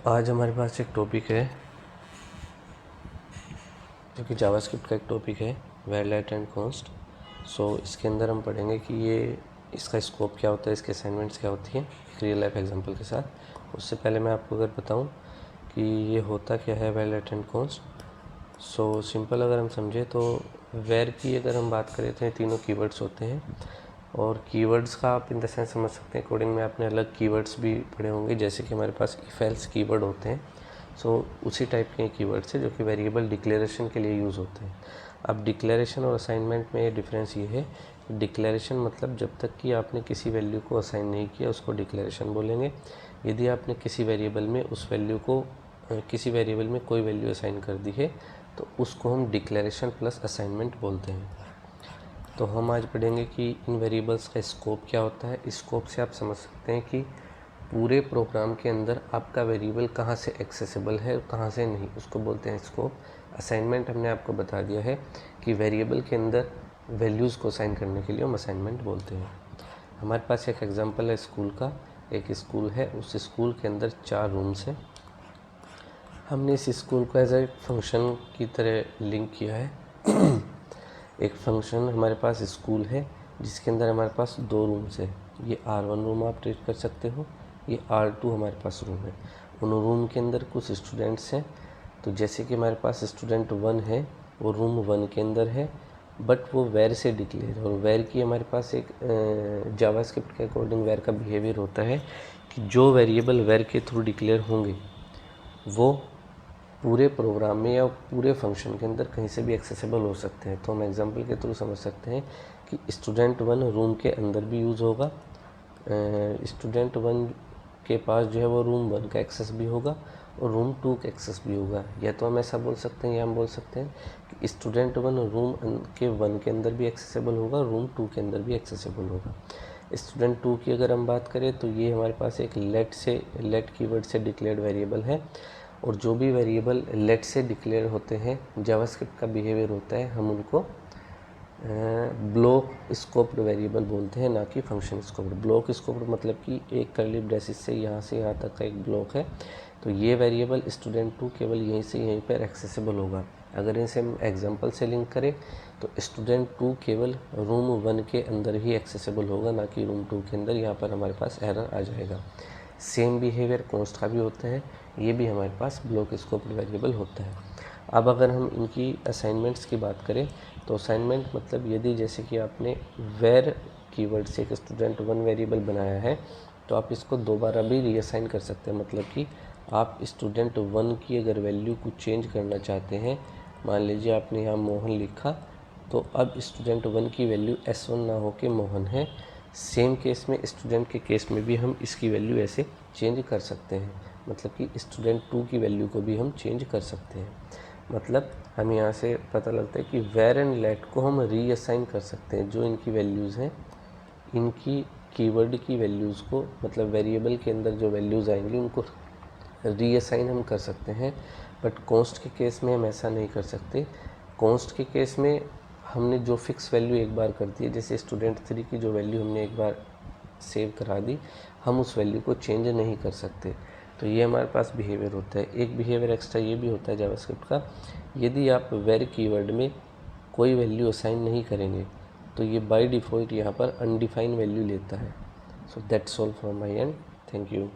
आज हमारे पास एक टॉपिक है जो कि जावास्क्रिप्ट का एक टॉपिक है, वेरलेट एंड कॉन्स्ट। इसके अंदर हम पढ़ेंगे कि इसका स्कोप क्या होता है, इसके असाइनमेंट्स क्या होती हैं, एक रियल लाइफ एग्जांपल के साथ। उससे पहले मैं आपको अगर बताऊं कि ये होता क्या है वेरलेट एंड कॉन्स्ट। सिंपल अगर हम समझें तो वेर की अगर हम बात करें तो ये तीनों कीवर्ड्स होते हैं। और कीवर्ड्स का आप इन द सेंस समझ सकते हैं, कोडिंग में आपने अलग कीवर्ड्स भी पढ़े होंगे, जैसे कि हमारे पास इफ एल्स कीवर्ड होते हैं। उसी टाइप के कीवर्ड्स है जो कि वेरिएबल डिक्लेरेशन के लिए यूज़ होते हैं। अब डिक्लेरेशन और असाइनमेंट में ये डिफरेंस ये है कि डिक्लेरेशन मतलब जब तक कि आपने किसी वैल्यू को असाइन नहीं किया उसको डिक्लेरेशन बोलेंगे। यदि आपने किसी वेरिएबल में उस वैल्यू को किसी वेरिएबल में कोई वैल्यू असाइन कर दी है तो उसको हम डिक्लेरेशन प्लस असाइनमेंट बोलते हैं। तो हम आज पढ़ेंगे कि इन वेरिएबल्स का स्कोप क्या होता है। स्कोप से आप समझ सकते हैं कि पूरे प्रोग्राम के अंदर आपका वेरिएबल कहाँ से एक्सेसिबल है और कहाँ से नहीं, उसको बोलते हैं स्कोप। असाइनमेंट हमने आपको बता दिया है कि वेरिएबल के अंदर वैल्यूज़ को असाइन करने के लिए हम असाइनमेंट बोलते हैं। हमारे पास एक एग्जांपल है स्कूल का। एक स्कूल है, उस स्कूल के अंदर 4 रूम्स हैं। हमने इस स्कूल को एज ए फंक्शन की तरह लिंक किया है। एक फंक्शन हमारे पास स्कूल है जिसके अंदर हमारे पास 2 रूम्स है। ये R1 रूम आप ट्रीट कर सकते हो, ये R2 हमारे पास रूम है। उन रूम के अंदर कुछ स्टूडेंट्स हैं। तो जैसे कि हमारे पास स्टूडेंट 1 है, वो रूम 1 के अंदर है, बट वो वेर से डिक्लेयर है। और वेर की हमारे पास एक जावास्क्रिप्ट के अकॉर्डिंग वेर का बिहेवियर होता है कि जो वेरिएबल वेर के थ्रू डिक्लेयर होंगे वो पूरे प्रोग्राम में या पूरे फंक्शन के अंदर कहीं से भी एक्सेसिबल हो सकते हैं। तो हम एग्जांपल के थ्रू समझ सकते हैं कि स्टूडेंट 1 रूम के अंदर भी यूज़ होगा, स्टूडेंट 1 के पास जो है वो रूम 1 का एक्सेस भी होगा और रूम 2 का एक्सेस भी होगा। या तो हम ऐसा बोल सकते हैं या हम बोल सकते हैं कि स्टूडेंट 1 रूम के 1 के अंदर भी एक्सेसिबल होगा, रूम 2 के अंदर भी एक्सेसिबल होगा। स्टूडेंट 2 की अगर हम बात करें तो ये हमारे पास एक लेट कीवर्ड से डिक्लेयर्ड वेरिएबल है। और जो भी वेरिएबल लेट से डिक्लेयर होते हैं, जावास्क्रिप्ट का बिहेवियर होता है, हम उनको ब्लॉक स्कोप्ड वेरिएबल बोलते हैं, ना कि फंक्शन स्कोप्ड। ब्लॉक स्कोप्ड मतलब कि एक कर्ली ब्रेसिस से यहाँ तक का एक ब्लॉक है। तो ये वेरिएबल स्टूडेंट 2 केवल यहीं से यहीं पर एक्सेसिबल होगा। अगर इसे हम एग्जांपल से लिंक करें तो स्टूडेंट 2 केवल रूम 1 के अंदर ही एक्सेसिबल होगा, ना कि रूम 2 के अंदर। यहाँ पर हमारे पास एरर आ जाएगा। सेम बिहेवियर कॉन्स्ट का भी होता है, ये भी हमारे पास ब्लॉक स्कोप्ड वेरिएबल होता है। अब अगर हम इनकी असाइनमेंट्स की बात करें तो असाइनमेंट मतलब यदि जैसे कि आपने वेर कीवर्ड से एक स्टूडेंट 1 वेरिएबल बनाया है तो आप इसको दोबारा भी रीअसाइन कर सकते हैं। मतलब कि आप स्टूडेंट 1 की अगर वैल्यू को चेंज करना चाहते हैं, मान लीजिए आपने यहाँ मोहन लिखा, तो अब स्टूडेंट 1 की वैल्यू S1 ना हो के मोहन है। सेम केस में स्टूडेंट के केस में भी हम इसकी वैल्यू ऐसे चेंज कर सकते हैं। मतलब कि स्टूडेंट 2 की वैल्यू को भी हम चेंज कर सकते हैं। मतलब हम यहाँ से पता लगता है कि वेर एंड लेट को हम रीअसाइन कर सकते हैं। जो इनकी वैल्यूज़ हैं, इनकी कीवर्ड की वैल्यूज़ को, मतलब वेरिएबल के अंदर जो वैल्यूज़ आएंगी उनको रीअसाइन हम कर सकते हैं। बट कॉन्स्ट के केस में हम ऐसा नहीं कर सकते। कॉन्स्ट के केस में हमने जो फिक्स वैल्यू एक बार कर दी है, जैसे स्टूडेंट 3 की जो वैल्यू हमने एक बार सेव करा दी, हम उस वैल्यू को चेंज नहीं कर सकते। तो ये हमारे पास बिहेवियर होता है। एक बिहेवियर एक्स्ट्रा ये भी होता है जावास्क्रिप्ट का, यदि आप वेर कीवर्ड में कोई वैल्यू असाइन नहीं करेंगे तो ये बाय डिफ़ॉल्ट यहाँ पर अनडिफाइंड वैल्यू लेता है। So that's all from my and, thank you.